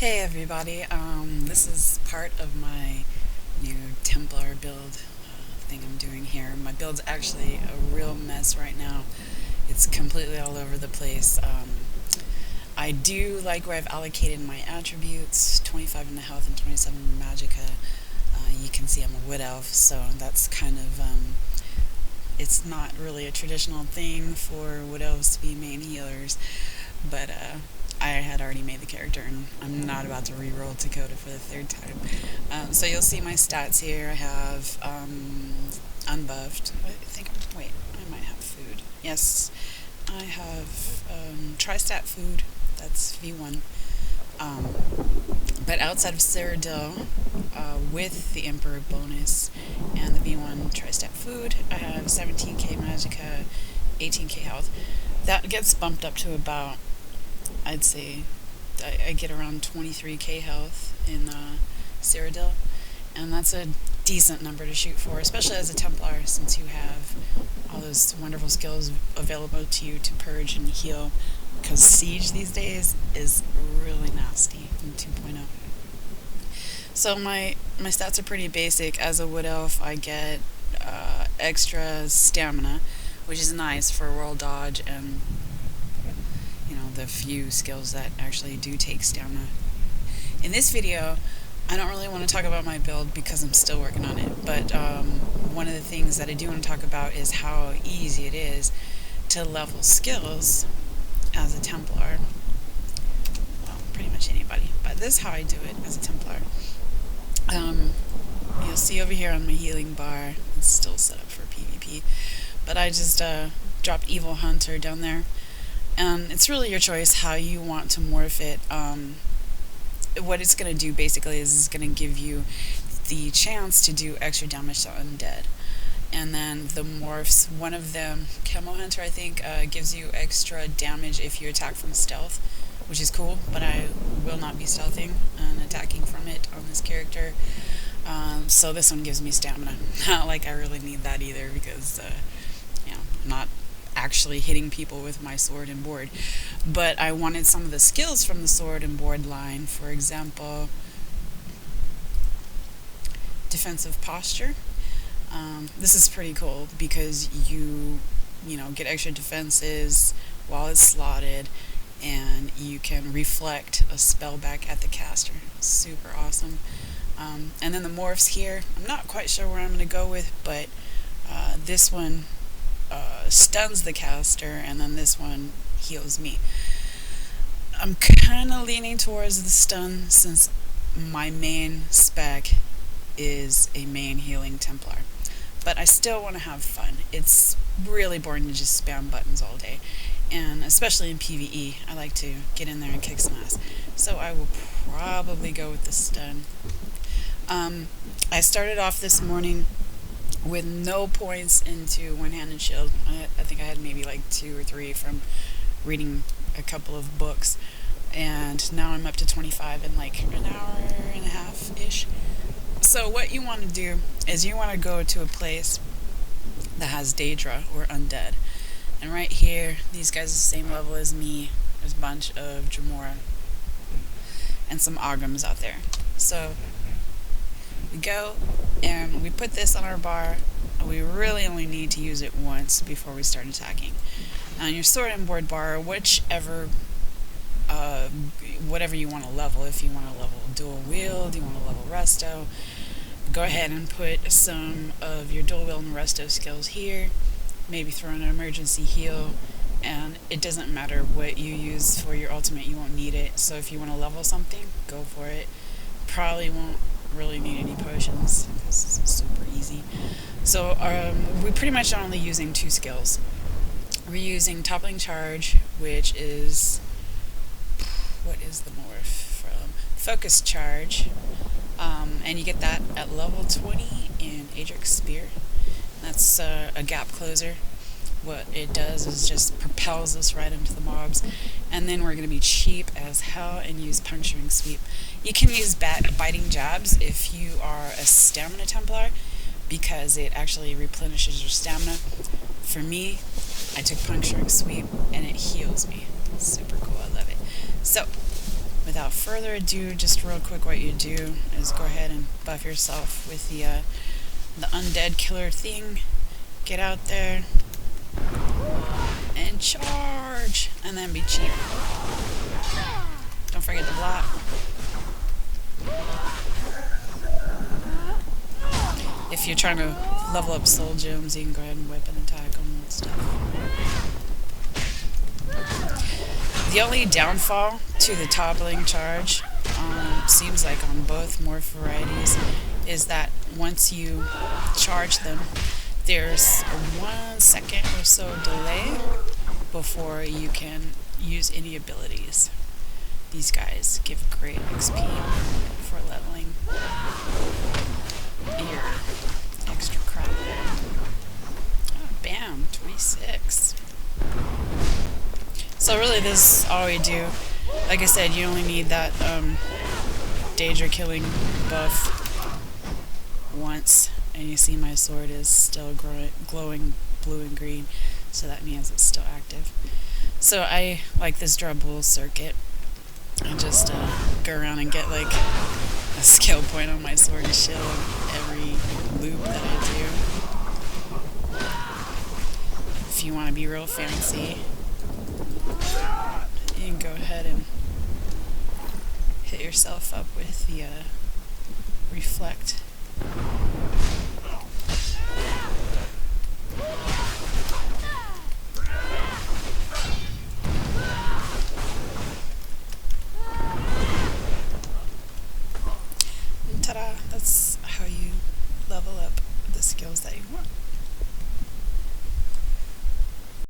Hey everybody, this is part of my new Templar build thing I'm doing here. My build's actually a real mess right now. It's completely all over the place. I do like where I've allocated my attributes, 25 in the health and 27 in magicka. You can see I'm a wood elf, so that's kind of, it's not really a traditional thing for wood elves to be main healers, but I had already made the character, and I'm not about to re-roll Dakota for the third time. So you'll see my stats here. I have unbuffed. I think. Wait, I might have food. Yes, I have tri-stat food. That's V1. Um, but outside of Cyrodiil, with the Emperor bonus and the V1 tri-stat food, I have 17k magicka, 18k health. That gets bumped up to about, I'd say, I get around 23k health in Cyrodiil, and that's a decent number to shoot for, especially as a Templar, since you have all those wonderful skills available to you to purge and heal, because Siege these days is really nasty in 2.0. So my stats are pretty basic. As a Wood Elf, I get extra stamina, which is nice for roll dodge and the few skills that actually do take stamina. In this video, I don't really want to talk about my build because I'm still working on it, but one of the things that I do want to talk about is how easy it is to level skills as a Templar. Well, pretty much anybody, but this is how I do it as a Templar. You'll see over here on my healing bar, it's still set up for PvP, but I just dropped Evil Hunter down there. And it's really your choice how you want to morph it. What it's going to do basically is it's going to give you the chance to do extra damage to undead. And then the morphs, one of them, Camo Hunter I think, gives you extra damage if you attack from stealth, which is cool, but I will not be stealthing and attacking from it on this character. So this one gives me stamina. Not like I really need that either, because I'm not actually hitting people with my sword and board, but I wanted some of the skills from the sword and board line. For example, defensive posture. This is pretty cool because you get extra defenses while it's slotted, and you can reflect a spell back at the caster. Super awesome. And then the morphs here, I'm not quite sure where I'm going to go with, but this one stuns the caster, and then this one heals me. I'm kind of leaning towards the stun since my main spec is a main healing Templar, but I still want to have fun. It's really boring to just spam buttons all day, and especially in PvE, I like to get in there and kick some ass, so I will probably go with the stun. I started off this morning with no points into one-handed shield. I think I had maybe like 2 or 3 from reading a couple of books, and now I'm up to 25 in like an hour and a half-ish. So what you want to do is you want to go to a place that has Daedra or undead, and right here, these guys are the same level as me. There's a bunch of Dremora and some Agrams out there. So we go and we put this on our bar. We really only need to use it once before we start attacking. On your sword and board bar, whatever you want to level, if you want to level dual wield, you want to level resto, go ahead and put some of your dual wield and resto skills here. Maybe throw in an emergency heal, and it doesn't matter what you use for your ultimate, you won't need it. So if you want to level something, go for it. Probably won't really need any potions because it's super easy. So we're pretty much only using 2 skills. We're using Toppling Charge, which is, what is the morph from? Focus Charge, and you get that at level 20 in Adric's Spear. That's a gap closer. What it does is just propels us right into the mobs, and then we're going to be cheap as hell and use Puncturing Sweep. You can use Biting Jabs if you are a Stamina Templar, because it actually replenishes your stamina. For me, I took Puncturing Sweep, and it heals me. Super cool, I love it. So, without without further ado, just real quick, what you do is go ahead and buff yourself with the undead killer thing. Get out there and charge, and then be cheap. Don't forget to block. If you're trying to level up soul gems, you can go ahead and whip and attack them and stuff. The only downfall to the toppling charge, seems like on both morph varieties, is that once you charge them, there's a 1 second or so delay before you can use any abilities. These guys give great XP for leveling your extra crap. Oh, bam, 26. So really this is all we do. Like I said, you only need that Daedra killing buff once, and you see my sword is still glowing blue and green, so that means it's still active. So I like this Drabble circuit. I just go around and get like a skill point on my sword and shield every loop that I do. If you want to be real fancy, you can go ahead and hit yourself up with the reflect